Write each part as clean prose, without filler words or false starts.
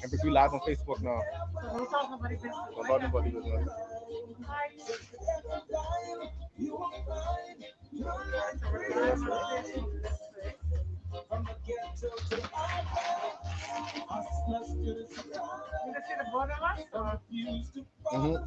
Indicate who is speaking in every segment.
Speaker 1: MP3 live on Facebook now. Don't talk nobody business. Mm-hmm.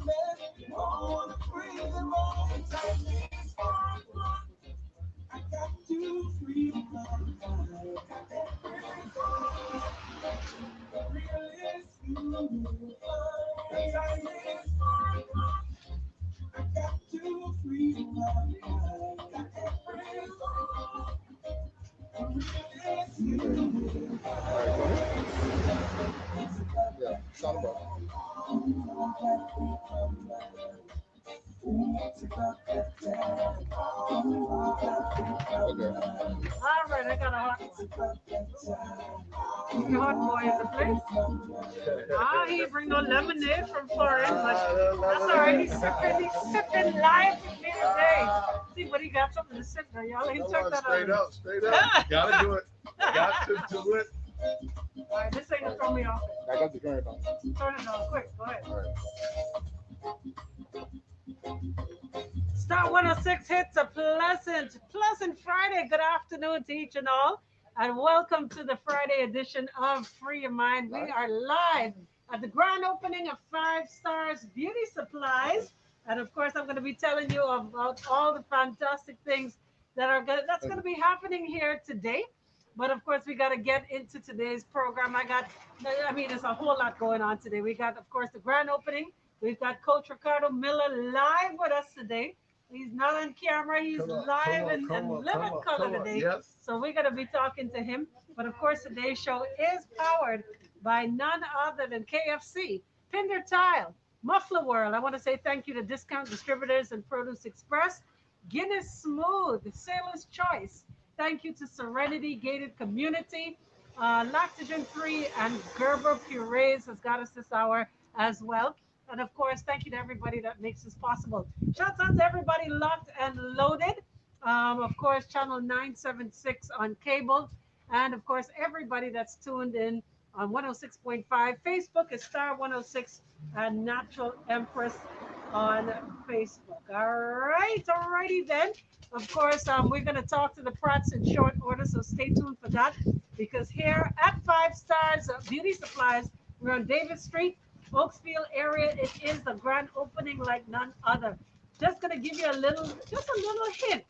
Speaker 1: All right, go ahead. Yeah, sound about. Okay.
Speaker 2: All right, I got a hot one. The hot boy in the place. Ah, he bring no lemonade from Florida, but that's all right. He's sipping live with me today. See, but he got something to sip there, y'all. He
Speaker 1: Come
Speaker 2: took
Speaker 1: on,
Speaker 2: that
Speaker 1: straight
Speaker 2: out.
Speaker 1: up, straight up. Gotta do it. Got to do it.
Speaker 2: All right, this ain't gonna throw me off.
Speaker 1: I got the current on.
Speaker 2: Turn it on quick. Go ahead.
Speaker 1: All right.
Speaker 2: Star 106 hits a pleasant Friday. Good afternoon to each and all, and welcome to the Friday edition of Free Your Mind. We are live at the grand opening of Five Stars Beauty Supplies, and of course, I'm going to be telling you about all the fantastic things that's going to be happening here today. But of course, we got to get into today's program. There's a whole lot going on today. We got, of course, the grand opening. We've got Coach Ricardo Miller live with us today. He's not on camera. He's live and living color today.
Speaker 1: Yes.
Speaker 2: So we're going to be talking to him. But of course, today's show is powered by none other than KFC, Pinder Tile, Muffler World. I want to say thank you to Discount Distributors and Produce Express, Guinness Smooth, Sailor's Choice. Thank you to Serenity Gated Community, Lactogen Free, and Gerber Purees has got us this hour as well. And of course, thank you to everybody that makes this possible. Shouts out to everybody locked and loaded. Of course, channel 976 on cable. And of course, everybody that's tuned in on 106.5. Facebook is Star 106 and Natural Empress on Facebook. All right, alrighty then. Of course, we're going to talk to the Prats in short order, so stay tuned for that. Because here at Five Stars Beauty Supplies, we're on Davis Street, Oaksfield area. It is the grand opening like none other. Just gonna give you just a little hint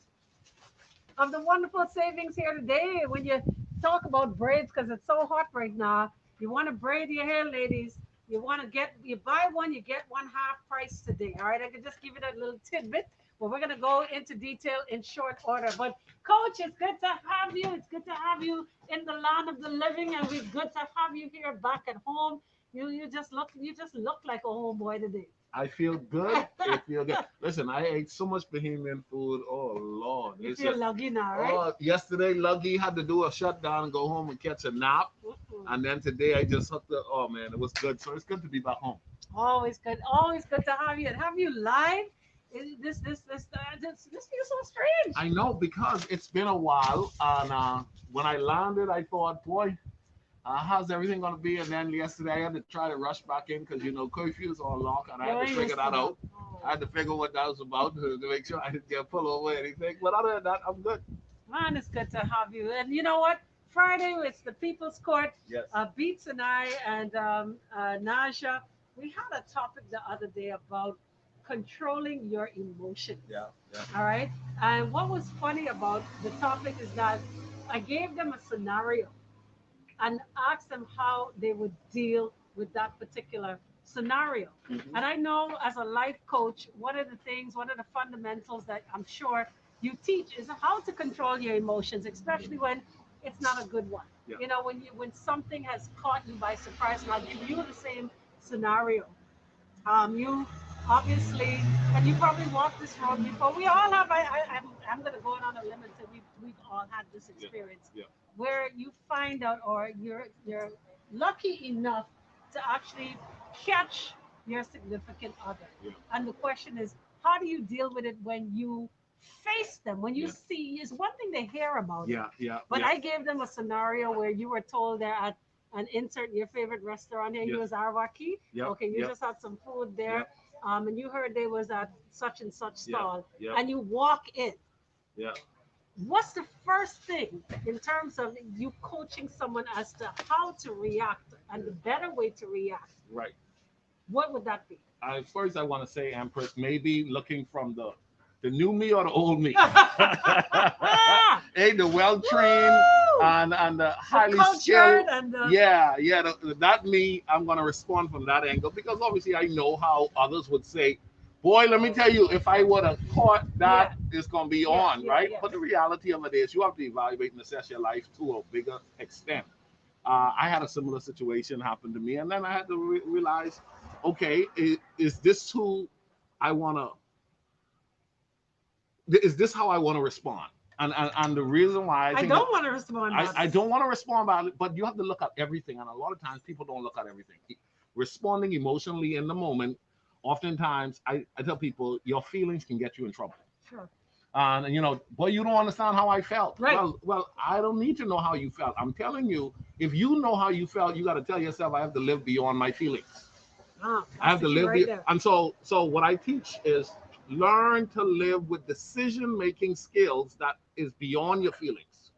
Speaker 2: of the wonderful savings here today. When you talk about braids, because it's so hot right now, you want to braid your hair, ladies. You buy one, you get one half price today. All right, I can just give you that little tidbit. But we're gonna go into detail in short order. But Coach, it's good to have you. It's good to have you in the land of the living, and we're good to have you here back at home. You just look like a homeboy today.
Speaker 3: I feel good. I feel good. Listen, I ate so much Bahamian food. Oh Lord.
Speaker 2: You feel lucky now, right?
Speaker 3: Yesterday, Lucky had to do a shutdown and go home and catch a nap. And then today I just hooked up. Oh man, it was good. So it's good to be back home.
Speaker 2: Always good to have you. And have you live? This feels so strange.
Speaker 3: I know because it's been a while. And when I landed, I thought, boy, how's everything going to be? And then yesterday I had to try to rush back in because, curfews are locked and I had to figure that out. I had to figure what that was about to make sure I didn't get pulled over or anything. But other than that, I'm good.
Speaker 2: Man, it's good to have you. And you know what? Friday, it's the People's Court.
Speaker 3: Yes.
Speaker 2: Beats and I and Naja, we had a topic the other day about controlling your emotions.
Speaker 3: Yeah.
Speaker 2: All right. And what was funny about the topic is that I gave them a scenario and asked them how they would deal with that particular scenario.
Speaker 3: Mm-hmm.
Speaker 2: And I know as a life coach, one of the fundamentals that I'm sure you teach is how to control your emotions, especially when it's not a good one.
Speaker 3: Yeah.
Speaker 2: When something has caught you by surprise, and I'll give you the same scenario. You obviously, and you probably walked this road before. We all have. I'm going to go on a limb and say we've all had this experience where you find out, or you're lucky enough to actually catch your significant other.
Speaker 3: Yeah.
Speaker 2: And the question is, how do you deal with it when you face them. When you
Speaker 3: Yeah.
Speaker 2: see, it's one thing to hear about it.
Speaker 3: Yeah.
Speaker 2: But
Speaker 3: Yeah.
Speaker 2: I gave them a scenario where you were told they're at an insert your favorite restaurant here.
Speaker 3: Yeah.
Speaker 2: You was Arwaki.
Speaker 3: Yep,
Speaker 2: Okay, you
Speaker 3: yep.
Speaker 2: just had some food there.
Speaker 3: Yep.
Speaker 2: And you heard they was at such and such
Speaker 3: Yeah.
Speaker 2: stall.
Speaker 3: Yeah.
Speaker 2: And you walk in.
Speaker 3: Yeah.
Speaker 2: What's the first thing in terms of you coaching someone as to how to react and the better way to react?
Speaker 3: Right.
Speaker 2: What would that be?
Speaker 3: First, I want to say, Empress, maybe looking from the new me or the old me. Hey, the well trained
Speaker 2: Woo!
Speaker 3: and the highly
Speaker 2: cultured
Speaker 3: skilled.
Speaker 2: and the
Speaker 3: Yeah, that me, I'm gonna respond from that angle because obviously I know how others would say, boy, let me tell you, if I would have caught that, it's gonna be on, right? But the reality of it is you have to evaluate and assess your life to a bigger extent. I had a similar situation happen to me, and then I had to realize, okay, is this who I wanna is this how I want to respond? And the reason why
Speaker 2: I don't want to respond.
Speaker 3: I don't want to respond about it, but you have to look at everything. And a lot of times people don't look at everything. Responding emotionally in the moment, oftentimes I tell people your feelings can get you in trouble.
Speaker 2: Sure.
Speaker 3: And boy, you don't understand how I felt.
Speaker 2: Right.
Speaker 3: Well, I don't need to know how you felt. I'm telling you, if you know how you felt, you got to tell yourself, I have to live beyond my feelings. I have to live
Speaker 2: right
Speaker 3: there. And so what I teach is learn to live with decision-making skills that is beyond your feelings.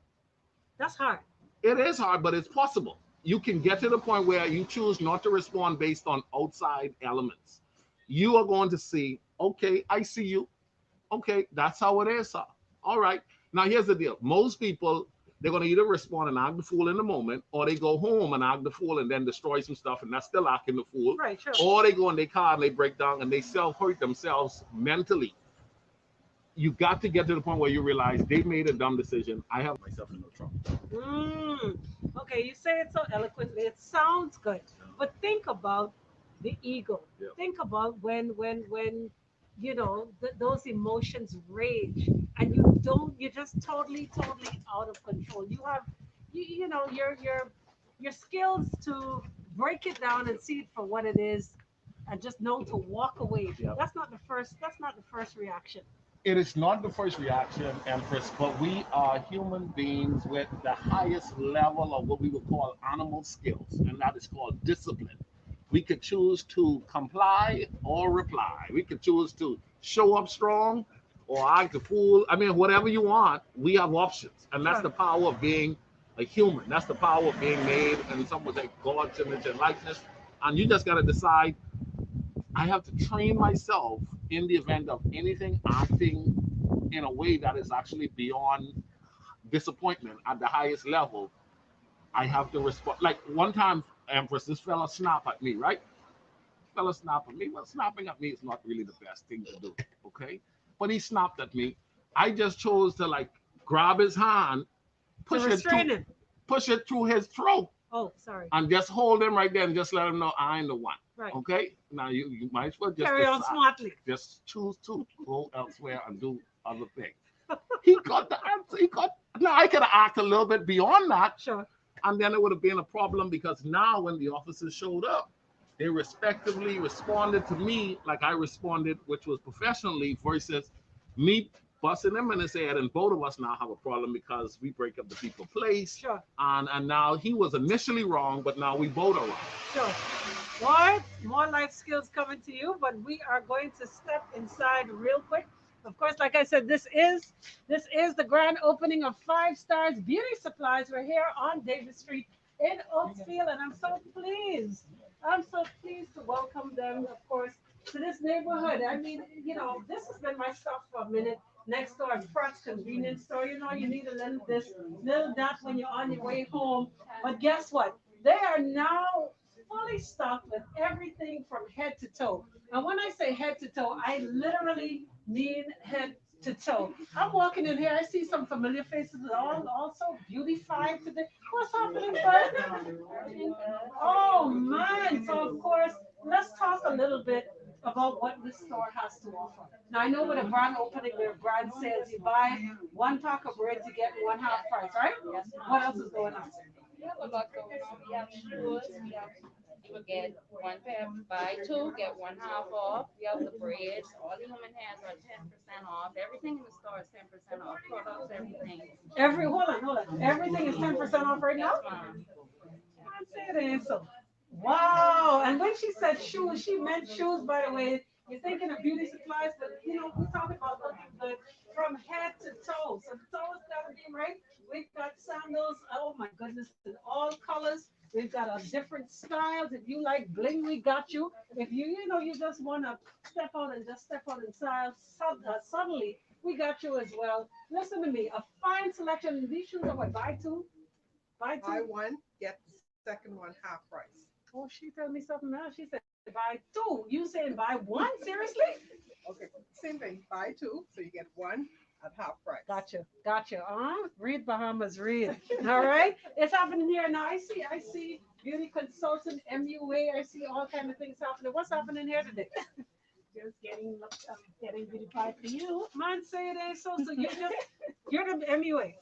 Speaker 2: That's hard.
Speaker 3: It is hard, but it's possible. You can get to the point where you choose not to respond based on outside elements. You are going to see, okay, I see you. Okay, that's how it is, sir. All right. Now, here's the deal. Most people, they're going to either respond and act the fool in the moment, or they go home and act the fool and then destroy some stuff, and that's still acting the fool.
Speaker 2: Right, sure.
Speaker 3: Or they go in their car and they break down and they self-hurt themselves mentally. You got to get to the point where you realize they made a dumb decision. I have myself in no trouble.
Speaker 2: Okay, you say it so eloquently. It sounds good, but think about the ego.
Speaker 3: Yeah.
Speaker 2: Think about when those emotions rage, and you're just totally out of control. You have, your skills to break it down and see it for what it is, and just know to walk away.
Speaker 3: Yeah.
Speaker 2: That's not the first reaction.
Speaker 3: It is not the first reaction, Empress, but we are human beings with the highest level of what we would call animal skills, and that is called discipline. We could choose to comply or reply. We could choose to show up strong or act a fool. I mean, whatever you want, we have options. And that's the power of being a human. That's the power of being made, and some would say God's image and likeness. And you just got to decide, I have to train myself in the event of anything acting in a way that is actually beyond disappointment at the highest level. I have to respond. Like one time, Empress, this fella snapped at me, right? Fella snapped at me. Well, snapping at me is not really the best thing to do, okay? But he snapped at me. I just chose to grab his hand, push it through his throat.
Speaker 2: Oh, sorry.
Speaker 3: And just hold him right there and just let him know I ain't the one.
Speaker 2: Right.
Speaker 3: Okay? Now you might as well just
Speaker 2: carry on smartly.
Speaker 3: Just choose to go elsewhere and do other things. He got the answer. Now I could have acted a little bit beyond that.
Speaker 2: Sure.
Speaker 3: And then it would have been a problem because now when the officers showed up, they respectively responded to me like I responded, which was professionally, versus me busting him in his head. And both of us now have a problem because we break up the people place.
Speaker 2: Sure.
Speaker 3: And now he was initially wrong, but now we both are wrong.
Speaker 2: Sure. More life skills coming to you, but we are going to step inside real quick. Of course, like I said, this is the grand opening of 5 Stars Beauty Supplies. We're here on Davis Street in Oakesfield, and I'm so pleased to welcome them, of course, to this neighborhood. I mean, this has been my stop for a minute. Next door, Pratt's convenience store. You need a little that when you're on your way home. But guess what? They are now fully stocked with everything from head to toe. And when I say head to toe, I literally mean head to toe. I'm walking in here, I see some familiar faces, also beautified today. What's happening, bud? Oh man! So of course, let's talk a little bit about what this store has to offer. Now I know with a brand opening, with brand sales, you buy 1 pack of bread, you get 1 half price, right? Yes. What else is going on?
Speaker 4: We have a lot going on. We have shoes, we have You will get one pair, buy two, get one half off. We have the braids, all the human hairs are 10% off. Everything in the store is 10% off. Products, everything.
Speaker 2: Hold on. Everything is 10% off right now?
Speaker 4: Yes, ma'am.
Speaker 2: I said it. So, wow. And when she said shoes, she meant shoes, by the way. You're thinking of beauty supplies, but you know, we're talking about looking good from head to toe. So the toes gotta be right. We've got sandals, oh my goodness, in all colors. We've got a different styles. If you like bling, we got you. If you just want to step out in style, suddenly we got you as well. Listen to me, a fine selection. These shoes are what, buy
Speaker 5: Buy
Speaker 2: two.
Speaker 5: one, get the second one half price.
Speaker 2: Oh, she told me something else. She said buy two. You saying buy one? Seriously?
Speaker 5: Okay, same thing. Buy two, so you get one at half price.
Speaker 2: Gotcha. Read Bahamas, read. All right. It's happening here now. I see beauty consultant MUA. I see all kind of things happening. What's happening here today?
Speaker 6: Just getting beautified for you.
Speaker 2: Man, say it ain't so. So you're the MUA.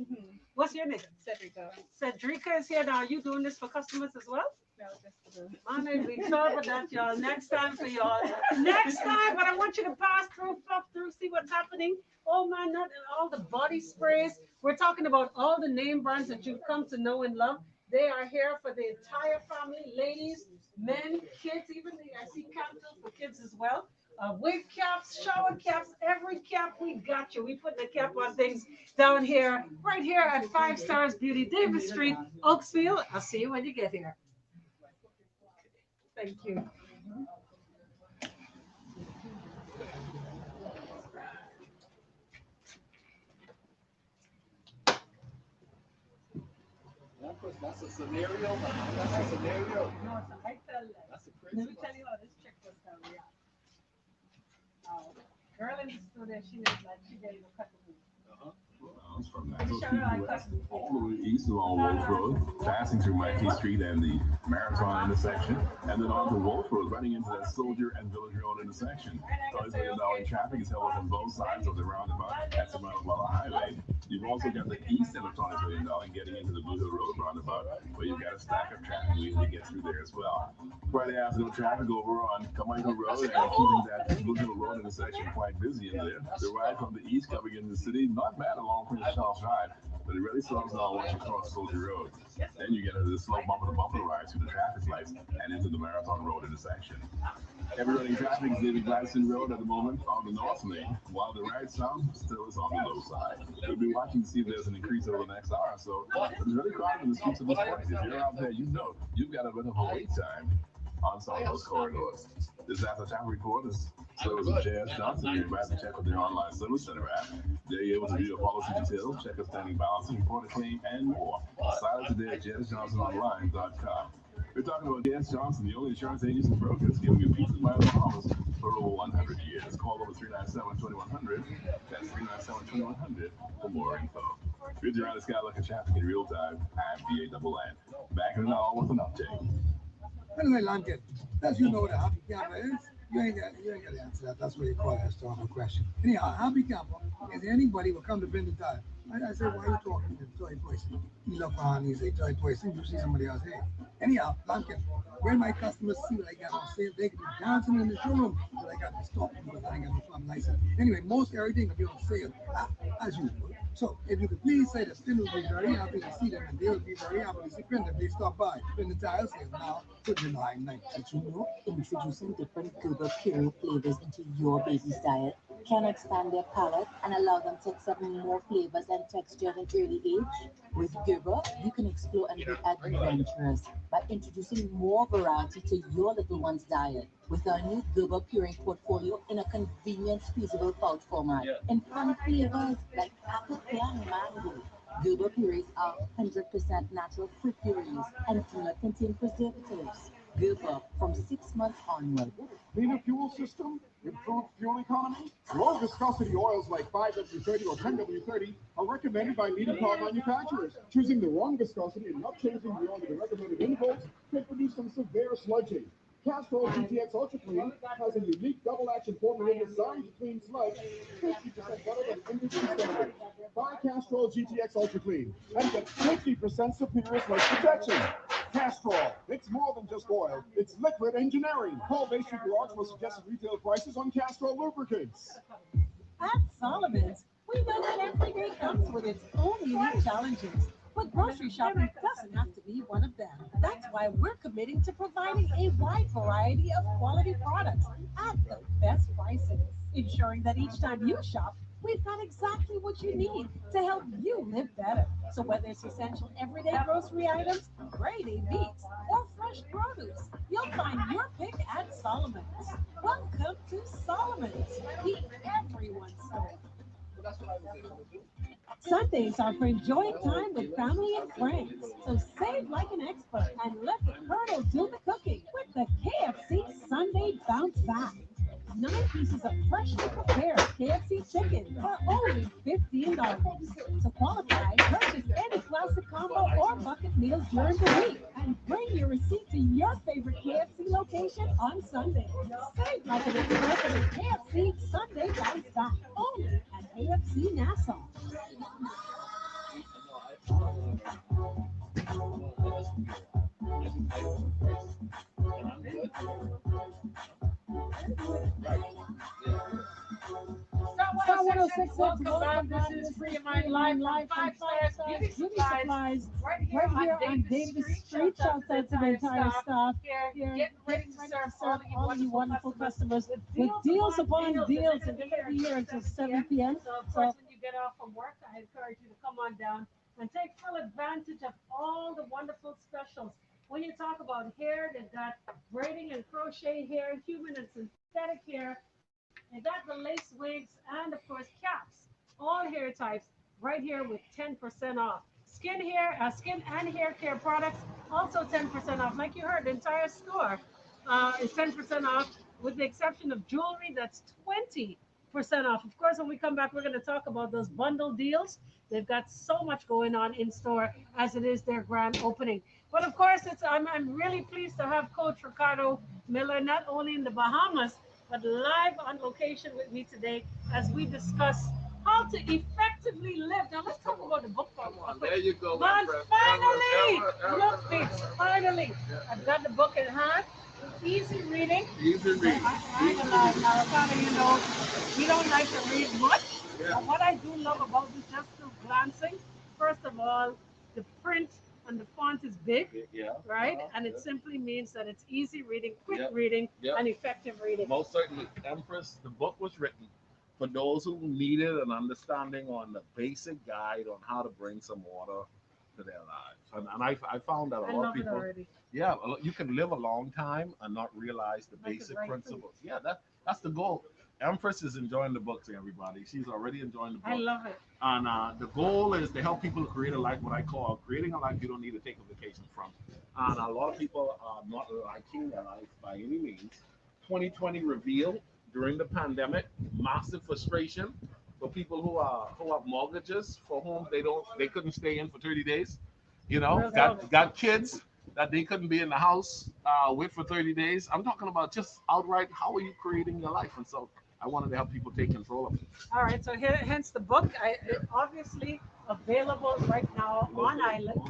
Speaker 6: Mm-hmm.
Speaker 2: What's your name?
Speaker 6: Cedrica.
Speaker 2: Cedrica is here now. Are you doing this for customers as well?
Speaker 6: No, just for the
Speaker 2: Man, we cover that, y'all. Next time for y'all. Next time, but I want you to pass through, puff through, see what's happening. Oh man, not all the body sprays. We're talking about all the name brands that you've come to know and love. They are here for the entire family, ladies, men, kids, even I see candles for kids as well. Wig caps, shower caps, every cap we got you. We put the cap on things down here, right here at Five Stars Beauty, Davis Street, Oaksfield. I'll see you when you get here. Thank you.
Speaker 3: That's a scenario. That's a scenario.
Speaker 2: No, so I tell you.
Speaker 3: That's a
Speaker 2: Let
Speaker 3: crazy
Speaker 2: me tell you how this chick was down here. Girl in the studio, she was like, she didn't even cut the food.
Speaker 7: Miles from Nashville West all the way east along Wolf Road, passing through Mikey Street and the Marathon intersection, and then on to Wolf Road, running into that Soldier and Village Road intersection. $20 million traffic is held up on both sides of the roundabout at the Mount Highway. You've also got the east end of $20 million getting into the Blue Hill Road roundabout, where you've got a stack of traffic waiting to get through there as well. Friday afternoon traffic over on Carmichael Road and keeping that Blue Hill Road intersection quite busy in there. The ride from the east coming into the city, not bad along Prince Charles Drive, but it really slows down once you cross Soldier Road. Then you get into the slow bumper-to-bumper ride through the traffic lights and into the Marathon Road intersection. Heavy running traffic is David Gladstone Road at the moment on the north lane, while the right sound still is on the low side. We'll be watching to see if there's an increase over the next hour or so. But it's really crowded in the streets of this place. If you're out there, you know you've got a bit of a wait time on some of those corridors. This after time report is service of J.S. Johnson. You're about to check with their online service center app. They're able to view your policy details, check a standing balance, report a claim, and more. Sign up today at jsjohnsononline.com. We're talking about J.S. Johnson, the only insurance agents and brokers giving you peace of mind and promise for over 100 years. Call over 397-2100. That's 397-2100 for more info. We're trying to skylook at traffic in real time. I'm BANN. Back in an hour with an update.
Speaker 8: Anyway, Lankin, as you know what a happy camper is, you ain't got to answer that. That's what you call that historical question. Anyhow, happy camper is anybody will come to bend the tire. I said, why are you talking to the toy person? You look on, you say toy person, you see somebody else here. Anyhow, Lankin, when my customers see what I got on sale, they can be dancing in the showroom, but I got to stop because I ain't got no farm license. Anyway, most everything will be on sale as usual. So if you could please say the Spin will be very happy to see them, and they will be very happy to see Spin if they stop by. Spin the tire sale now to July 9th.
Speaker 9: Did you know introducing different Gerber Puree flavors into your baby's diet can expand their palate and allow them to accept more flavors and texture at an early age? With Gerber, you can explore and be adventurous by introducing more variety to your little one's diet. With our new Gerber Puree portfolio in a convenient, squeezable pouch format, in fun flavors like apple, pear, and mango. Gerber purees are 100% natural fruit purees and do not contain preservatives. Gerber from 6 months onward.
Speaker 10: Cleaner fuel system, improved fuel economy. Low viscosity oils like 5W30 or 10W30 are recommended by leading car manufacturers. Choosing the wrong viscosity and not changing beyond the recommended intervals can produce some severe sludging. Castrol GTX Ultra Clean has a unique double-action formula designed to clean sludge 50% better than industry standard. Buy Castrol GTX Ultra Clean and get 50% superior sludge protection. Castrol. It's more than just oil. It's liquid engineering. Call Bay Street Garage for suggested retail prices on Castrol lubricants.
Speaker 6: At Solomon's, we know that every day comes with its own unique challenges, but grocery shopping doesn't have to be one of them. That's why we're committing to providing a wide variety of quality products at the best prices, ensuring that each time you shop, we've got exactly what you need to help you live better. So whether it's essential everyday grocery items, grade A meats, or fresh produce, you'll find your pick at Solomon's. Welcome to Solomon's, the everyone store. Sundays are for enjoying time with family and friends. So save like an expert and let the Colonel do the cooking with the KFC Sunday Bounce Back. 9 pieces of freshly prepared KFC chicken for only $15. To qualify, purchase any classic combo or bucket meals during the week and bring your receipt to your favorite KFC location on Sunday. Save like an expert with KFC Sunday Bounce Back only at KFC Nassau.
Speaker 2: Star 106, welcome back. This is Free Your Mind Live from 5 Stars Beauty Supplies. Right here on Davis Street. Shouts out to the entire staff here. Getting ready to serve all you wonderful customers with deals upon deals, and they're going to be here until 7 p.m. So, of course, when you get off from work, I encourage you to come on down and take full advantage of all the wonderful specials. When you talk about hair, they've got braiding and crochet hair, human and synthetic hair. They got the lace wigs and, of course, caps. All hair types right here with 10% off. Skin and hair care products also 10% off. Like you heard, the entire store is 10% off, with the exception of jewelry that's 20% off. Of course, when we come back, we're going to talk about those bundle deals. They've got so much going on in store as it is their grand opening. But of course, I'm really pleased to have Coach Ricardo Miller not only in the Bahamas, but live on location with me today as we discuss how to effectively live. Now let's talk about the book for a moment.
Speaker 3: There you go.
Speaker 2: Man, finally, look, Pete, finally, I've got the book in hand. Easy reading.
Speaker 3: Easy reading.
Speaker 2: Now, Ricardo, you know, we don't like to read much.
Speaker 3: Yeah.
Speaker 2: But what I do love about this, just through glancing, first of all, the print and the font is big, right? And it simply means that it's easy reading, quick reading, and effective reading.
Speaker 3: Most certainly, Empress, the book was written for those who needed an understanding on the basic guide on how to bring some order to their lives. And I found that a lot of people, you can live a long time and not realize the basic principles. Yeah, that's the goal. Empress is enjoying the book to everybody. She's already enjoying the book.
Speaker 2: I love it.
Speaker 3: And the goal is to help people create a life, what I call creating a life you don't need to take a vacation from. And a lot of people are not liking their life by any means. 2020 revealed during the pandemic, massive frustration for people who have mortgages for whom they couldn't stay in for 30 days. You know, got kids that they couldn't be in the house with for 30 days. I'm talking about just outright, how are you creating your life? And so I wanted to help people take control of it.
Speaker 2: All right, so hence the book. Obviously available right now on Island.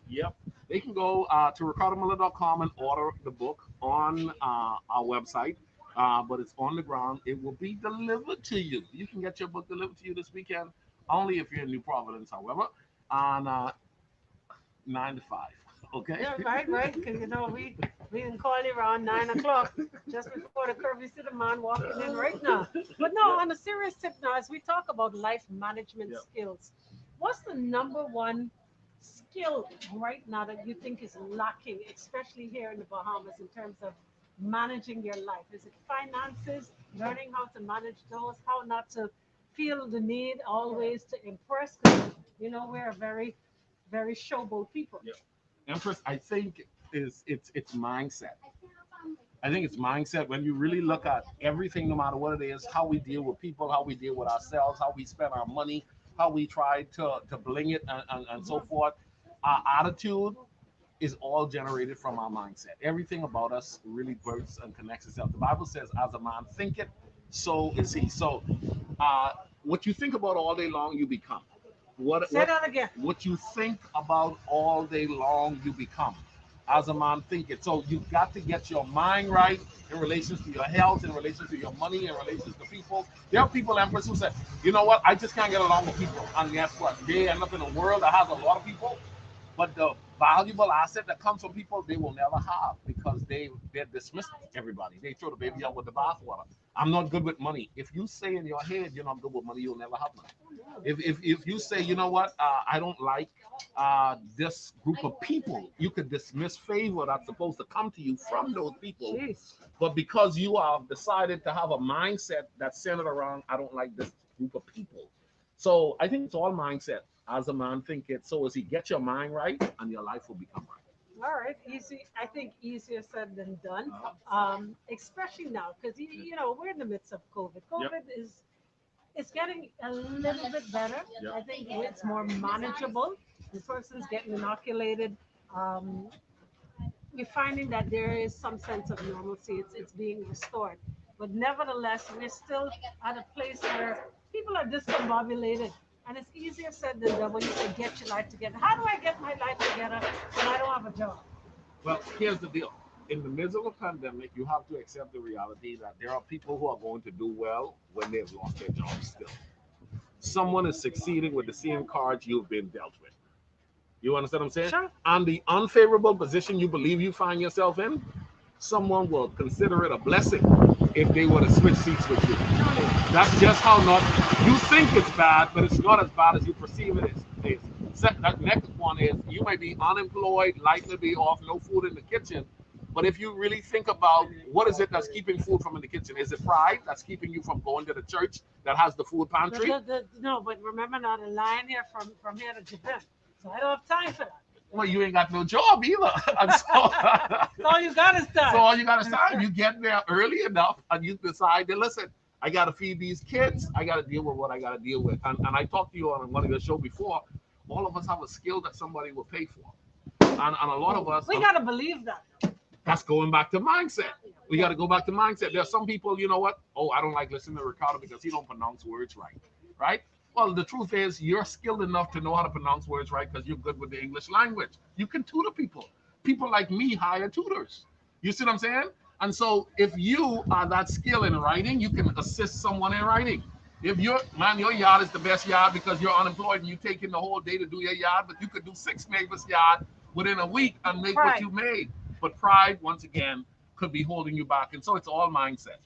Speaker 3: Yep. They can go to ricardomiller.com and order the book on our website. But it's on the ground. It will be delivered to you. You can get your book delivered to you this weekend, only if you're in New Providence, however, on 9 to 5. Okay.
Speaker 2: Yeah, right. Because you know we can call you around 9 o'clock just before the curvy city man walking in right now. But no, on a serious tip now, as we talk about life management skills, what's the number one skill right now that you think is lacking, especially here in the Bahamas, in terms of managing your life? Is it finances, learning how to manage those, how not to feel the need always to impress? Because you know we're a very, very showboat people.
Speaker 3: Yeah. Empress, I think it's mindset. I think it's mindset. When you really look at everything, no matter what it is, how we deal with people, how we deal with ourselves, how we spend our money, how we try to bling it and so forth. Our attitude is all generated from our mindset. Everything about us really works and connects itself. The Bible says, as a man thinketh, so is he. So what you think about all day long, you become.
Speaker 2: Say that again.
Speaker 3: What you think about all day long, you become. as a man think it. So you got to get your mind right in relation to your health, in relation to your money, in relation to people. There are people, Empress, who say, you know what, I just can't get along with people. And guess what? They end up in a world that has a lot of people, but the valuable asset that comes from people they will never have because they dismiss everybody. They throw the baby out with the bathwater. I'm not good with money. If you say in your head you're not good with money, you'll never have money. If you say, you know what, I don't like this group of people, you could dismiss favor that's supposed to come to you from those people.
Speaker 2: Jeez.
Speaker 3: But because you have decided to have a mindset that's centered around, I don't like this group of people. So I think it's all mindset. As a man think it. So as you get your mind right, and your life will become right.
Speaker 2: All right, easy. I think easier said than done, especially now because you know we're in the midst of COVID. COVID is it's getting a little bit better. I think it's more manageable. The person's getting inoculated. Um, we're finding that there is some sense of normalcy. It's being restored, but nevertheless, we're still at a place where people are discombobulated. And it's easier said than done when you say get your life together. How do I get my life together when I don't have a job?
Speaker 3: Well, here's the deal. In the midst of a pandemic, you have to accept the reality that there are people who are going to do well when they've lost their jobs still. Someone is succeeding with the same cards you've been dealt with. You understand what I'm saying?
Speaker 2: Sure.
Speaker 3: On the unfavorable position you believe you find yourself in, someone will consider it a blessing if they were to switch seats with you. That's just how not you think it's bad, but it's not as bad as you perceive it is. That next one is you may be unemployed, light may be off, no food in the kitchen. But if you really think about what is it that's keeping food from in the kitchen, is it pride that's keeping you from going to the church that has the food pantry?
Speaker 2: No, but remember now the line here from here to Japan. So I don't have time for that.
Speaker 3: Well, you ain't got no job either. And so,
Speaker 2: all you got is time.
Speaker 3: So all you got is time. You get there early enough and you decide to listen. I got to feed these kids. I got to deal with what I got to deal with. And I talked to you on one of your show before. All of us have a skill that somebody will pay for. And a lot of us.
Speaker 2: We got to believe that.
Speaker 3: That's going back to mindset. We got to go back to mindset. There are some people, you know what? Oh, I don't like listening to Ricardo because he don't pronounce words right. Right? Well, the truth is you're skilled enough to know how to pronounce words right because you're good with the English language. You can tutor people. People like me hire tutors. You see what I'm saying? And so if you are that skilled in writing, you can assist someone in writing. If your yard is the best yard because you're unemployed and you take in the whole day to do your yard, but you could do 6 neighbors' yard within a week and make what you made. But pride, once again, could be holding you back. And so it's all mindset.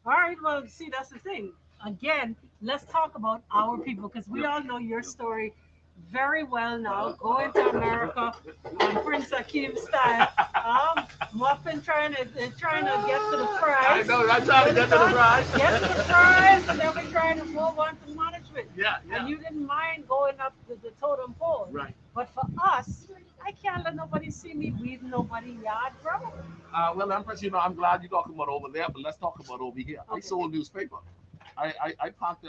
Speaker 2: All right. Well, see, that's the thing. Again, let's talk about our people because we all know your story very well now. Going to America on Prince Akeem style. Muffin trying to get to the fries.
Speaker 3: I know, I'm trying to get to the fries.
Speaker 2: Get to the fries, and then we're trying to move on to management.
Speaker 3: Yeah.
Speaker 2: And you didn't mind going up the totem pole.
Speaker 3: Right.
Speaker 2: But for us, I can't let nobody see me weeding nobody yard, bro.
Speaker 3: Well, Empress, I'm glad you're talking about over there, but let's talk about over here. Okay. I sold newspaper. I packed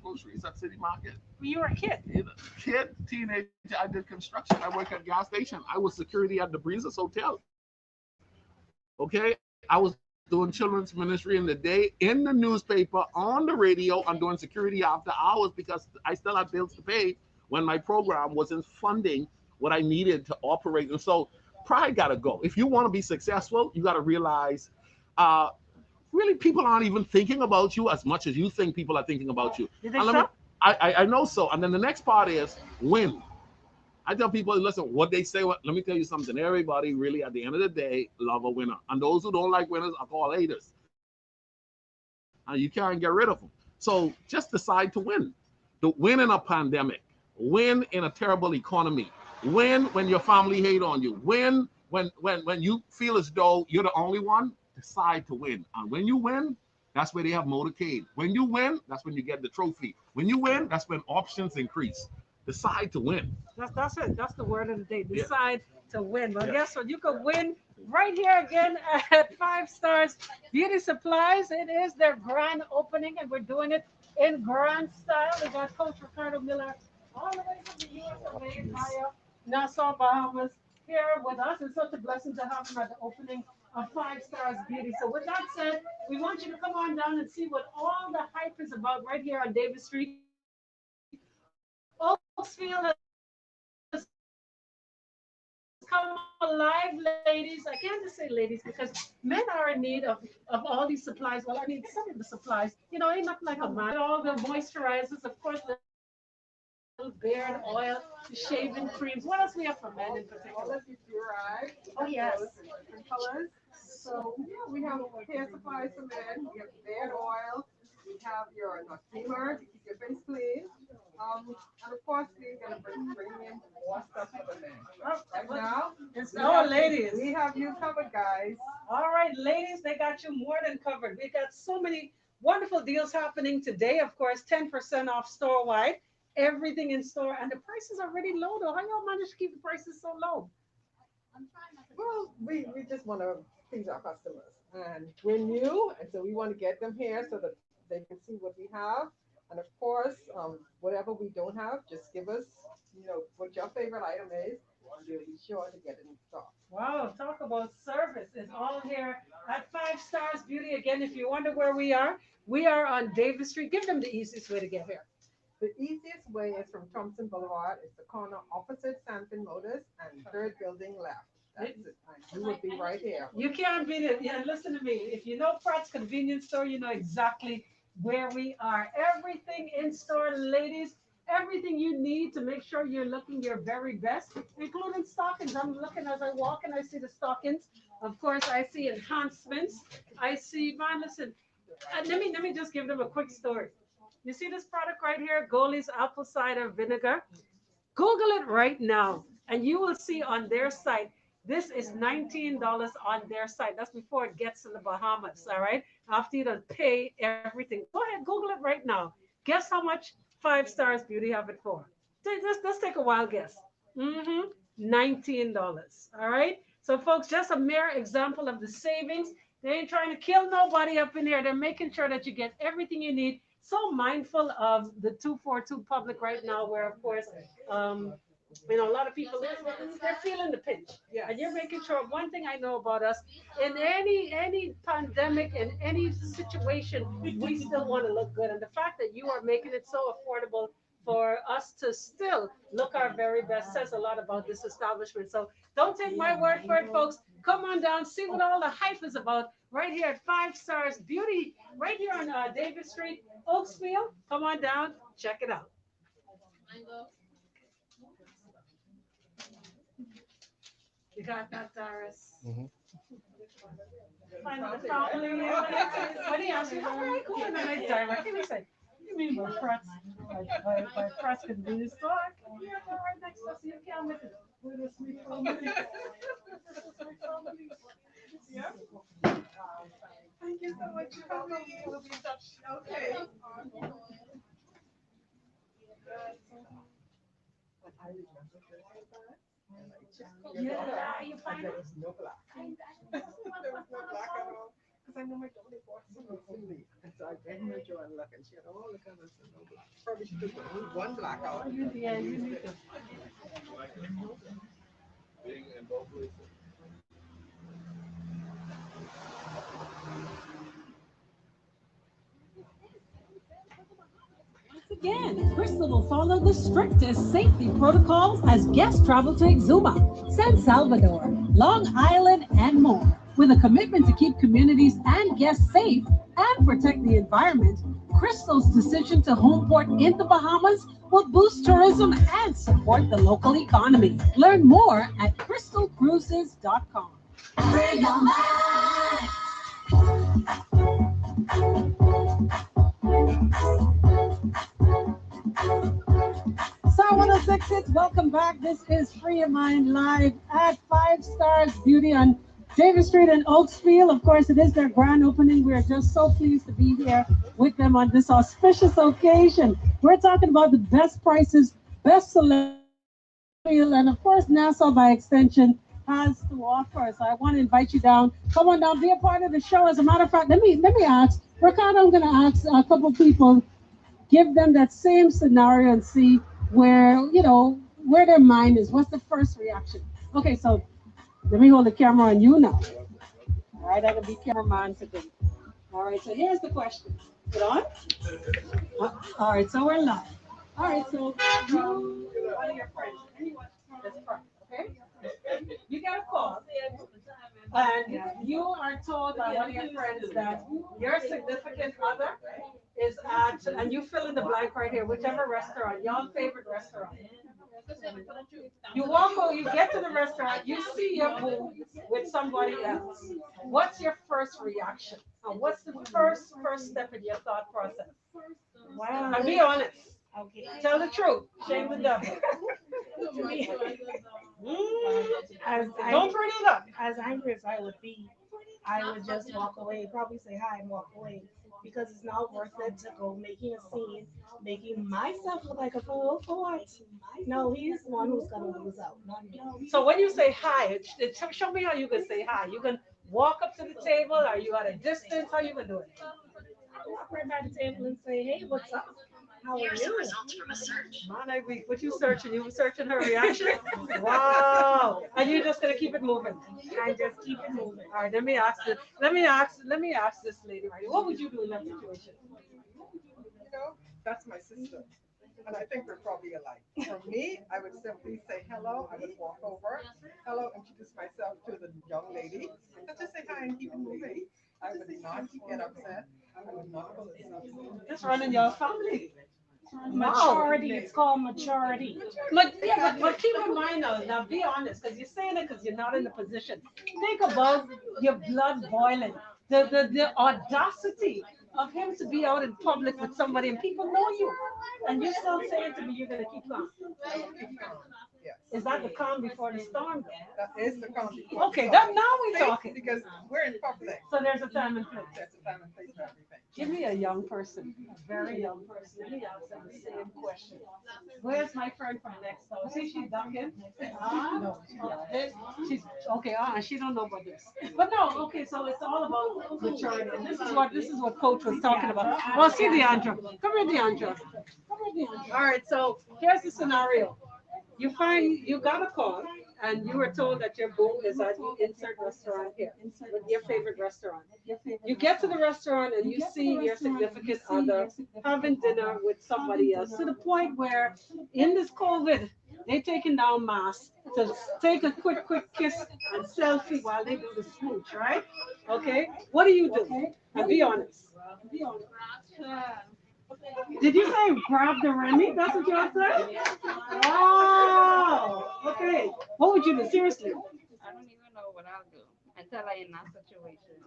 Speaker 3: groceries at City Market.
Speaker 2: You were a kid.
Speaker 3: Kid, teenager. I did construction. I worked at gas station. I was security at the Breezes Hotel. Okay, I was doing children's ministry in the day, in the newspaper, on the radio. I'm doing security after hours because I still have bills to pay when my program wasn't funding what I needed to operate. And so pride got to go. If you want to be successful, you got to realize really people aren't even thinking about you as much as you think people are thinking about you.
Speaker 2: You think so?
Speaker 3: I know so. And then the next part is win. I tell people, listen, what they say, let me tell you something. Everybody really, at the end of the day, love a winner. And those who don't like winners are called haters. And you can't get rid of them. So just decide to win. To win in a pandemic. Win in a terrible economy. Win when your family hate on you. Win when you feel as though you're the only one. Decide to win. And when you win, that's where they have motorcade. When you win, that's when you get the trophy. When you win, that's when options increase. Decide to win.
Speaker 2: That's it. That's the word of the day. Decide to win. But guess what? You can win right here again at 5 Stars Beauty Supplies. It is their grand opening, and we're doing it in grand style. We got Coach Ricardo Miller all the way from the US of A, via Nassau, Bahamas, here with us. It's such a blessing to have him at the opening of 5 Stars Beauty. So with that said, we want you to come on down and see what all the hype is about right here on Davis Street. Oaksfield has come a alive, ladies. I can't just say ladies because men are in need of all these supplies. Well, I mean, some of the supplies, you know, ain't nothing like a man. All the moisturizers, of course, the beard oil, the shaving creams. What else we have for men in
Speaker 5: All
Speaker 2: particular?
Speaker 5: of you arrived.
Speaker 2: Oh, yes.
Speaker 5: Different colors. So yeah, we have hair supplies for men. We have beard oil. We have your steamer to keep your face clean. And of course, we're gonna bring in more stuff for the men. Right now,
Speaker 2: It's
Speaker 5: we
Speaker 2: all
Speaker 5: have-
Speaker 2: ladies.
Speaker 5: We have you covered, guys.
Speaker 2: All right, ladies, they got you more than covered. We got so many wonderful deals happening today. Of course, 10% off store wide, everything in store, and the prices are really low. Though, how y'all manage to keep the prices so low?
Speaker 5: Well, we just want to please our customers, and we're new, and so we want to get them here so that they can see what we have. And of course, whatever we don't have, just give us, what your favorite item is, and we'll be sure to get it in stock.
Speaker 2: Wow, talk about service. It's all here at Five Stars Beauty. Again, if you wonder where we are on Davis Street. Give them the easiest way to get here.
Speaker 5: The easiest way is from Thompson Boulevard. It's the corner opposite Sanfin Motors and third building left. That's it. And you would be right here.
Speaker 2: You can't beat it. Yeah, listen to me. If you know Pratt's Convenience Store, you know exactly where we are. Everything in store, ladies. Everything you need to make sure you're looking your very best, including stockings. I'm looking as I walk and I see the stockings. Of course, I see enhancements. I see, man, listen, let me just give them a quick story. You see this product right here, Goldie's Apple Cider Vinegar? Google it right now, and you will see on their site, this is $19 on their site. That's before it gets to the Bahamas, all right? After you don't pay everything. Go ahead, Google it right now. Guess how much Five Stars Beauty have it for? Let's take a wild guess. $19, all right? So folks, just a mere example of the savings. They ain't trying to kill nobody up in here. They're making sure that you get everything you need. So mindful of the 242 public right now, where of course, a lot of people, they're feeling the pinch.
Speaker 5: Yes.
Speaker 2: And you're making sure. One thing I know about us, in any pandemic, in any situation, we still want to look good. And the fact that you are making it so affordable for us to still look our very best says a lot about this establishment. So don't take my word for it, folks. Come on down, see what all the hype is about right here at Five Stars Beauty, right here on Davis Street, Oaksfield. Come on down, check it out. You got that, Doris? Find the family. What do you ask? All right, cool. And then I direct. What do you say? You mean by press convenience store? Yeah, they're right next to us. You can't miss it. We're the sweet family.
Speaker 5: Yeah. Thank you so much for coming. We'll be in touch. Okay.
Speaker 2: Yeah, you find
Speaker 5: there
Speaker 2: it?
Speaker 5: was no black. There was no black at all. Because I know my daughter bought some recently. And so I gave her a joy and look, and she had all the colors and no black. Probably should have one black out.
Speaker 2: Yeah, you need to.
Speaker 3: Being in both places.
Speaker 6: Again, Crystal will follow the strictest safety protocols as guests travel to Exuma, San Salvador, Long Island, and more. With a commitment to keep communities and guests safe and protect the environment, Crystal's decision to homeport in the Bahamas will boost tourism and support the local economy. Learn more at crystalcruises.com. Bring your mind. Star 106 hits, welcome back. This is Free Your Mind live at Five Stars Beauty on Davis Street in Oaksfield. Of course, it is their grand opening. We are just so pleased to be here with them on this auspicious occasion. We're talking about the best prices, best selection, and of course, Nassau by extension has to offer. So I want to invite you down. Come on down, be a part of the show. As a matter of fact, let me ask, Ricardo, I'm going to ask a couple people, give them that same scenario and see where, where their mind is. What's the first reaction? Okay, so let me hold the camera on you now. All right, I can be cameraman today. All right, so here's the question. Is it on? All right, so we're live. All right, so you, one of your friends, anyone that's front, okay? You got a call.
Speaker 2: And you are told by one of your friends that your significant other is at, and you fill in the blank right here, whichever restaurant, your favorite restaurant. You walk over, you get to the restaurant, you see your boo with somebody else. What's your first reaction? And what's the first step in your thought process?
Speaker 11: Wow.
Speaker 2: And be honest.
Speaker 11: Okay.
Speaker 2: Tell the truth. Shame the devil.
Speaker 11: As
Speaker 2: Don't turn it up.
Speaker 11: as angry as I would be, I would just walk away, probably say hi and walk away. Because it's not worth it to go making a scene, making myself look like a fool for what? No, he's the one who's gonna lose out, not me.
Speaker 2: So when you say hi, show me how you can say hi. You can walk up to the table. Are you at a distance? How you can do it?
Speaker 11: I walk right by the table and say, hey, what's up? How are you?
Speaker 2: Man, what you searching? You were searching her reaction? Wow. And you're just gonna keep it moving.
Speaker 11: I just keep it moving.
Speaker 2: All right, let me ask this lady right here. What would you do in that situation?
Speaker 5: You know, that's my sister. And I think we're probably alike. For me, I would simply say hello. I would walk over, hello, introduce myself to the young lady, and just say hi and keep it moving. I would not get upset. I would not pull it up.
Speaker 2: Just running your family.
Speaker 11: Maturity, it's called maturity.
Speaker 2: But keep in mind now be honest, because you're saying it because you're not in the position. Think about your blood boiling, the audacity of him to be out in public with somebody and people know you, and you're still saying to me you're gonna keep calm.
Speaker 5: Yes.
Speaker 2: Is that the calm before the storm?
Speaker 5: That is the calm before the
Speaker 2: Okay,
Speaker 5: storm.
Speaker 2: now we're talking.
Speaker 5: Because we're in public.
Speaker 2: So there's a time and place.
Speaker 5: There's a time and place for everything.
Speaker 2: Give me a young person, a very young person. Let me ask them the same question. Where's my friend from next door? See, she's ducking. No, she's okay. She don't know about this. But no, okay. So it's all about maturity, and this is what Coach was talking about. Well, see, Deandra, come here, Deandra. All right. So here's the scenario. You got a call, and you were told that your boo is at the insert restaurant here, your favorite restaurant. You get to the restaurant and you see your significant other having dinner with somebody else, to the point where in this COVID, they taking down masks to take a quick kiss and selfie while they do the smooch, right? Okay, what do you do? And be honest. Did you say grab the Remy? That's what you said? Wow. Okay. What would you do? Seriously.
Speaker 4: I don't even know what I'll do until I'm in that situation.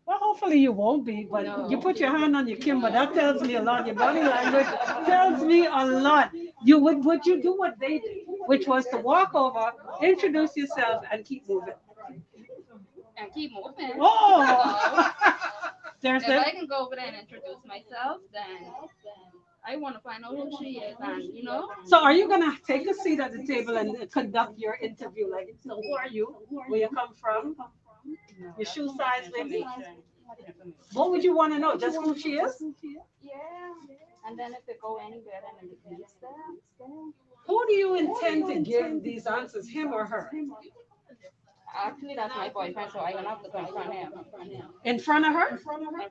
Speaker 2: Well, hopefully you won't be, but
Speaker 4: No.
Speaker 2: you put your hand on your Kimber. That tells me a lot. Your body language tells me a lot. Would you do what they did, which was to walk over, introduce yourself, and keep moving?
Speaker 4: And keep moving.
Speaker 2: Oh.
Speaker 4: If I can go over there and introduce myself, then I want to find out who she is, and
Speaker 2: So are you gonna take a seat at the table and conduct your interview? Like, so who are you? Where you come from? Your shoe size, maybe? What would you want to know? Just who she is?
Speaker 4: Yeah. And then if it go any better than the kids, then
Speaker 2: Who do you intend to give these answers, him or her?
Speaker 4: actually that's my boyfriend, so I'm gonna have to confront him.
Speaker 2: In front of her?
Speaker 4: In front of her.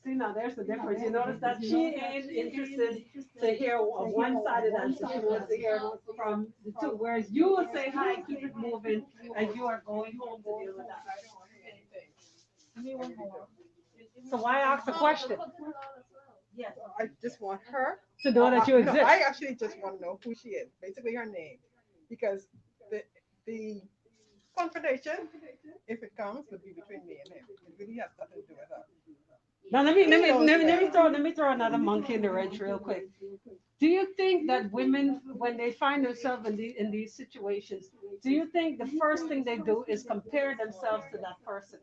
Speaker 2: See, now there's the difference. You notice that she ain't interested to hear a one-sided answer. She wants to hear from the two. Whereas you will say hi, keep it moving, and you are going home to deal with that. So why ask the question?
Speaker 5: Yes. I just want her
Speaker 2: To know that you
Speaker 5: no,
Speaker 2: exist.
Speaker 5: I actually just want to know who she is, basically her name, because the confrontation, if it comes, would be between me and him. It really has nothing to do with her.
Speaker 2: Now let me throw another monkey in the wrench real quick. Do you think that women, when they find themselves in these situations, do you think the first thing they do is compare themselves to that person?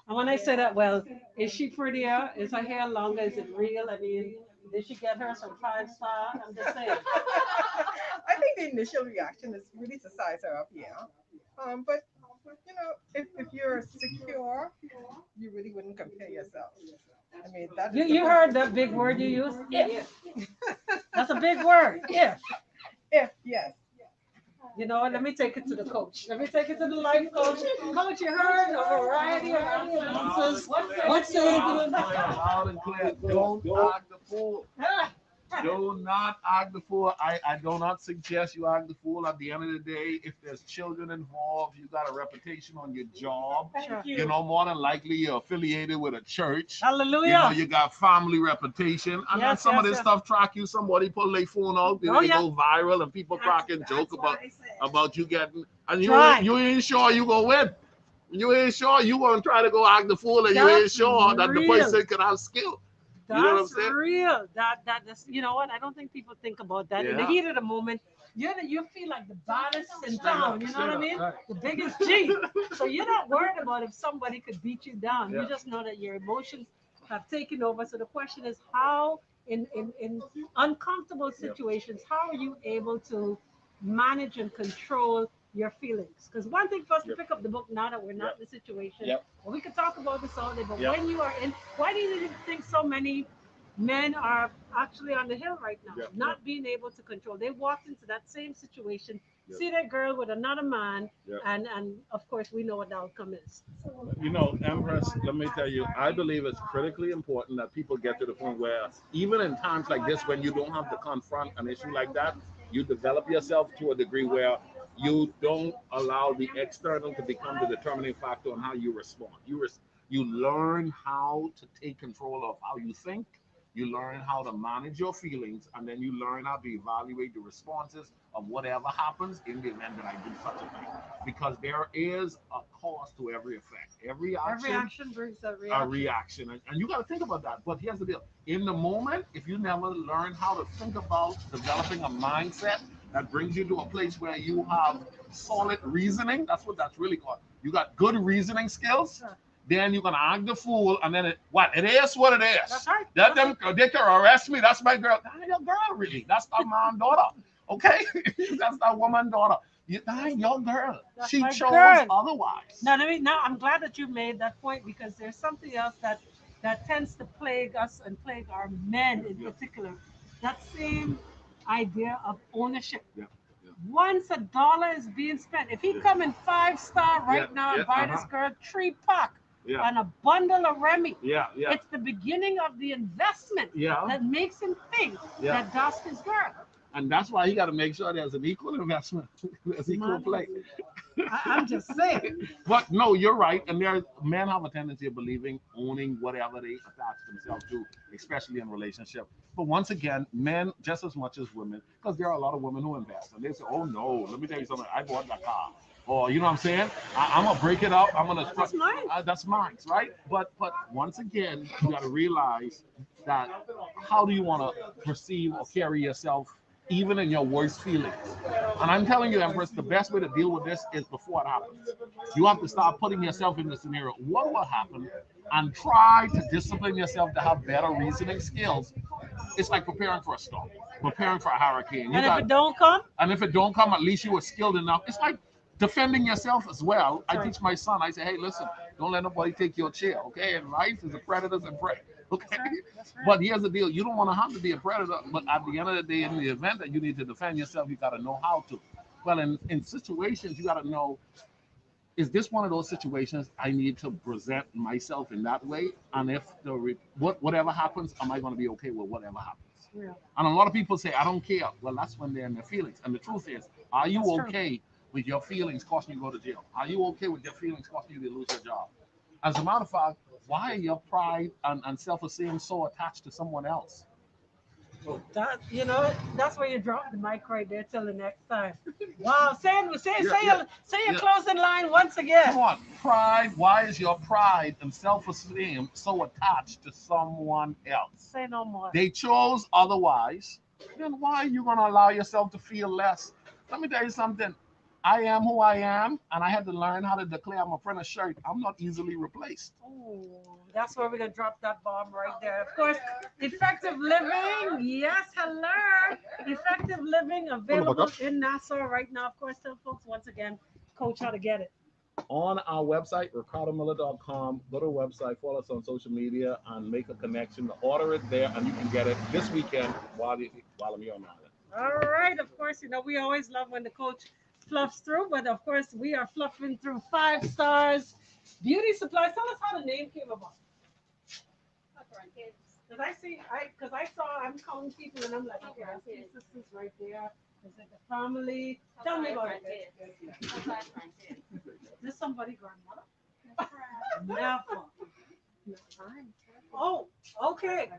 Speaker 2: And when I say that, well, is she prettier? Is her hair longer? Is it real? I mean, did she get hers from 5-star? I'm just saying.
Speaker 5: I think the initial reaction is really to size her up, yeah. But if you're secure, you really wouldn't compare yourself. I mean, that is
Speaker 2: You heard that big word you used? If. That's a big word. If.
Speaker 5: If, yes.
Speaker 2: You know what? Let me take it to the coach. Let me take it to the life coach. Coach, you heard a variety of answers. What's the
Speaker 3: Loud and clear. Don't act the fool. Do not act the fool. I do not suggest you act the fool. At the end of the day, if there's children involved, you got a reputation on your job.
Speaker 2: Sure.
Speaker 3: You know, more than likely you're affiliated with a church.
Speaker 2: Hallelujah.
Speaker 3: You know, you got family reputation. And then
Speaker 2: Yes,
Speaker 3: some of
Speaker 2: yes,
Speaker 3: this
Speaker 2: yes.
Speaker 3: stuff track you. Somebody pull their phone out,
Speaker 2: Oh,
Speaker 3: they
Speaker 2: yeah.
Speaker 3: go viral, and people cracking joke about you getting, and
Speaker 2: Right.
Speaker 3: you ain't sure you gonna win. You ain't sure you gonna try to go act the fool, and you ain't
Speaker 2: That's
Speaker 3: sure that the
Speaker 2: real.
Speaker 3: person can have skill.
Speaker 2: That's
Speaker 3: You know what I'm saying?
Speaker 2: real. That's you know what? I don't think people think about that. In the
Speaker 3: Yeah.
Speaker 2: heat of the moment, you feel like the baddest in town. You know what I mean?
Speaker 3: Right.
Speaker 2: The biggest G. So you're not worried about if somebody could beat you down.
Speaker 3: Yeah.
Speaker 2: You just know that your emotions have taken over. So the question is, how in uncomfortable situations, how are you able to manage and control your feelings? Because one thing for us to
Speaker 3: Yep.
Speaker 2: pick up the book now that we're not
Speaker 3: Yep.
Speaker 2: in the situation,
Speaker 3: Yep.
Speaker 2: well, we could talk about this all day, but
Speaker 3: Yep.
Speaker 2: when you are in, why do you think so many men are actually on the hill right now,
Speaker 3: Yep.
Speaker 2: not being able to control? They walked into that same situation,
Speaker 3: Yep.
Speaker 2: see that girl with another man,
Speaker 3: Yep.
Speaker 2: and of course we know what the outcome is.
Speaker 3: You know, Empress, let me tell you, I believe it's critically important that people get to the point where, even in times like this, when you don't have to confront an issue like that, you develop yourself to a degree where you don't allow the external to become the determining factor on how you respond. You learn how to take control of how you think. You learn how to manage your feelings, and then you learn how to evaluate the responses of whatever happens in the event that I do such a thing. Because there is a cost to every effect. Every action
Speaker 2: brings a
Speaker 3: a reaction. And you got to think about that. But here's the deal. In the moment, if you never learn how to think about developing a mindset that brings you to a place where you have solid reasoning, that's what that's really called. You got good reasoning skills, then you're going to act the fool, and then it is what it is.
Speaker 2: That's right.
Speaker 3: Let them, they can arrest me. That's my girl. That's your girl, really. That's that man daughter. Okay? That's that woman daughter. That ain't your girl.
Speaker 2: That's
Speaker 3: She
Speaker 2: my
Speaker 3: chose
Speaker 2: girl.
Speaker 3: otherwise.
Speaker 2: Now, I'm glad that you made that point, because there's something else that tends to plague us and plague our men in particular. That same idea of ownership.
Speaker 3: Yeah.
Speaker 2: Once a dollar is being spent, if he come in 5-star right now and buy this girl 3-pack and a bundle of Remy, it's the beginning of the investment that makes him think that that's his girl.
Speaker 3: And that's why you got to make sure there's an equal investment, there's equal play.
Speaker 2: I'm just saying.
Speaker 3: But no, you're right. And men have a tendency of believing owning whatever they attach themselves to, especially in relationship. But once again, men just as much as women, because there are a lot of women who invest and they say, oh no, let me tell you something, I bought that car. Or you know what I'm saying? I'm gonna break it up. I'm gonna
Speaker 2: That's mine.
Speaker 3: That's mine, right? But once again, you gotta realize that how do you want to perceive or carry yourself even in your worst feelings. And I'm telling you, Empress, the best way to deal with this is before it happens. You have to start putting yourself in the scenario. What will happen? And try to discipline yourself to have better reasoning skills. It's like preparing for a storm, preparing for a hurricane.
Speaker 2: If it don't come?
Speaker 3: And if it don't come, at least you were skilled enough. It's like defending yourself as well. I teach my son, I say, hey, listen, don't let nobody take your chair, okay? And life is a predators and prey. Okay,
Speaker 2: That's right.
Speaker 3: But here's the deal: you don't want to have to be a predator, but at the end of the day, in the event that you need to defend yourself, you got to know how to. Well, in situations, you got to know: is this one of those situations I need to present myself in that way? And if whatever happens, am I going to be okay with whatever happens?
Speaker 2: Yeah.
Speaker 3: And a lot of people say, I don't care. Well, that's when they're in their feelings. And the truth is, are you
Speaker 2: That's
Speaker 3: okay with your feelings costing you to go to jail? Are you okay with your feelings costing you to lose your job? As a matter of fact, why are your pride and self-esteem so attached to someone else?
Speaker 2: That, that's where you drop the mic right there till the next time. Wow, say your closing line once again.
Speaker 3: Come on, pride. Why is your pride and self-esteem so attached to someone else?
Speaker 2: Say no more.
Speaker 3: They chose otherwise. Then why are you going to allow yourself to feel less? Let me tell you something. I am who I am, and I had to learn how to declare I'm a friend of shirt. I'm not easily replaced.
Speaker 2: Ooh, that's where we're going to drop that bomb right there. Of course, Effective Living. Yes, hello. Effective Living available in Nassau right now. Of course, tell folks once again, Coach, how to get it.
Speaker 3: On our website, ricardomiller.com, go to the website, follow us on social media, and make a connection. Order it there, and you can get it this weekend while I'm here on Island.
Speaker 2: All right. Of course, we always love when the coach fluffs through, but of course we are fluffing through 5 stars beauty supplies. Tell us how the name came about. Cause I'm calling people and I'm like, okay, I see sisters right there. Is it the family? Tell me about it. Is this somebody grandmother? Never. Oh, okay.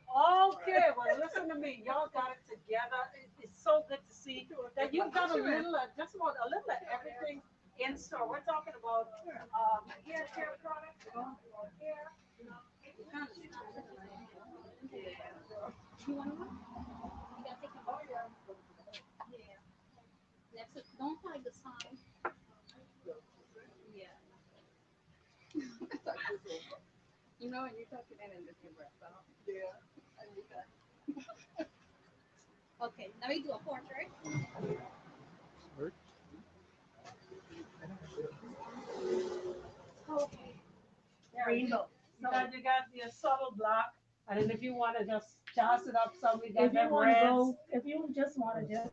Speaker 2: Okay, well, listen to me. Y'all got it together. It's so good to see that you've got a little, just about a little of everything in store. We're talking about hair care products, hair.
Speaker 4: You want one? You gotta take your order. Yeah. That's it. Don't hide the sign. Yeah. You know, and you're tucking in and just your breath out. Yeah. Okay, let me do a portrait.
Speaker 2: Okay. There you go. So now you got your subtle block, and then if you want to just toss it up some, we got
Speaker 11: If you
Speaker 2: them
Speaker 11: want to
Speaker 2: reds.
Speaker 11: go, if you just want to just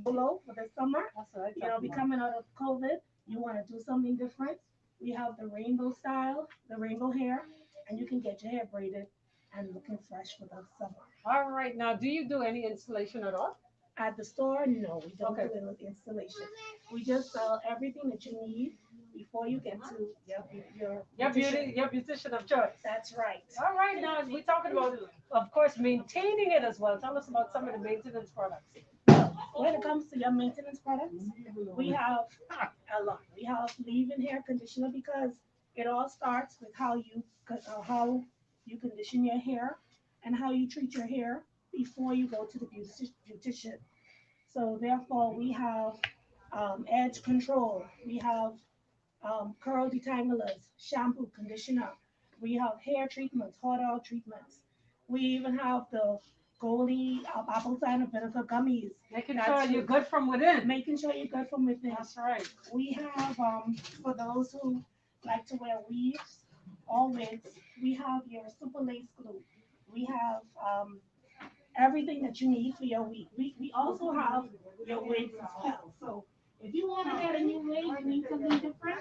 Speaker 11: go low for the summer,
Speaker 2: That's what I
Speaker 11: you know,
Speaker 2: thought.
Speaker 11: be coming out of COVID, you want to do something different. We have the rainbow style, the rainbow hair, and you can get your hair braided and looking fresh for the summer.
Speaker 2: All right, now do you do any installation at all?
Speaker 11: At the store, no, we don't
Speaker 2: Okay.
Speaker 11: do any installation. We just sell everything that you need before you get to your
Speaker 2: Your beautician of choice.
Speaker 11: That's right.
Speaker 2: All right, now we're talking about, of course, maintaining it as well. Tell us about some of the maintenance products.
Speaker 11: When it comes to your maintenance products, we have a lot. We have leave-in hair conditioner because it all starts with how you condition your hair and how you treat your hair before you go to the beautician. So therefore, we have edge control. We have curl detanglers, shampoo, conditioner. We have hair treatments, hot oil treatments. We even have the Goldie apple cider vinegar gummies.
Speaker 2: Making sure you're good from within.
Speaker 11: Making sure you're good from within.
Speaker 2: That's right.
Speaker 11: We have, for those who like to wear weaves or wigs, we have your super lace glue. We have everything that you need for your wig. We also have your wigs as well. So if you want to get a new wig, you need something different,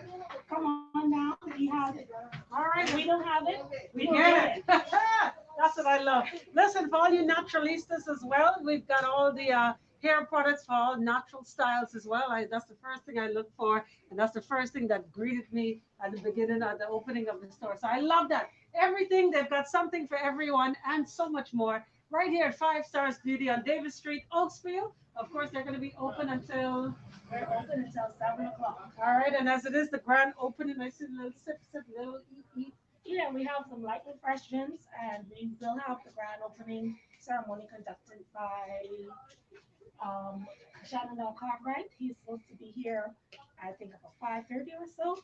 Speaker 11: come on down. We have it.
Speaker 2: All right.
Speaker 11: We don't have it.
Speaker 2: We get it. That's what I love. Listen, for all you naturalistas as well, we've got all the hair products for all natural styles as well. That's the first thing I look for, and that's the first thing that greeted me at the beginning, at the opening of the store. So I love that. Everything, they've got something for everyone and so much more right here at 5 Stars Beauty on Davis Street, Oaksville. Of course, they're going to be open until...
Speaker 11: We're open until 7 o'clock.
Speaker 2: All right, and as it is the grand opening, I see a little sip, little eat.
Speaker 11: Yeah, we have some light refreshments, and we will have the grand opening ceremony conducted by Shannon Cartwright. He's supposed to be here, I think, about 5:30 or so.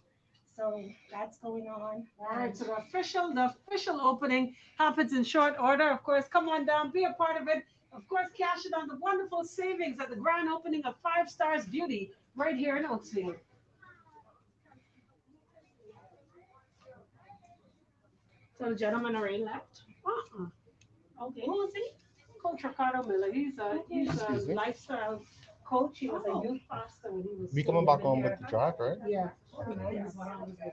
Speaker 11: So that's going on.
Speaker 2: All right, so the official opening happens in short order. Of course, come on down, be a part of it. Of course, cash in on the wonderful savings at the grand opening of 5 Stars Beauty right here in Oaksville. So the gentleman already left. Okay. Who is he? Coach Ricardo Miller. He's a
Speaker 1: Excuse me?
Speaker 2: lifestyle coach. He was a youth pastor when he was.
Speaker 1: We coming back on with the track, right?
Speaker 2: Yeah.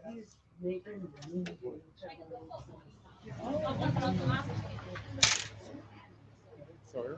Speaker 2: He's making
Speaker 1: Sorry.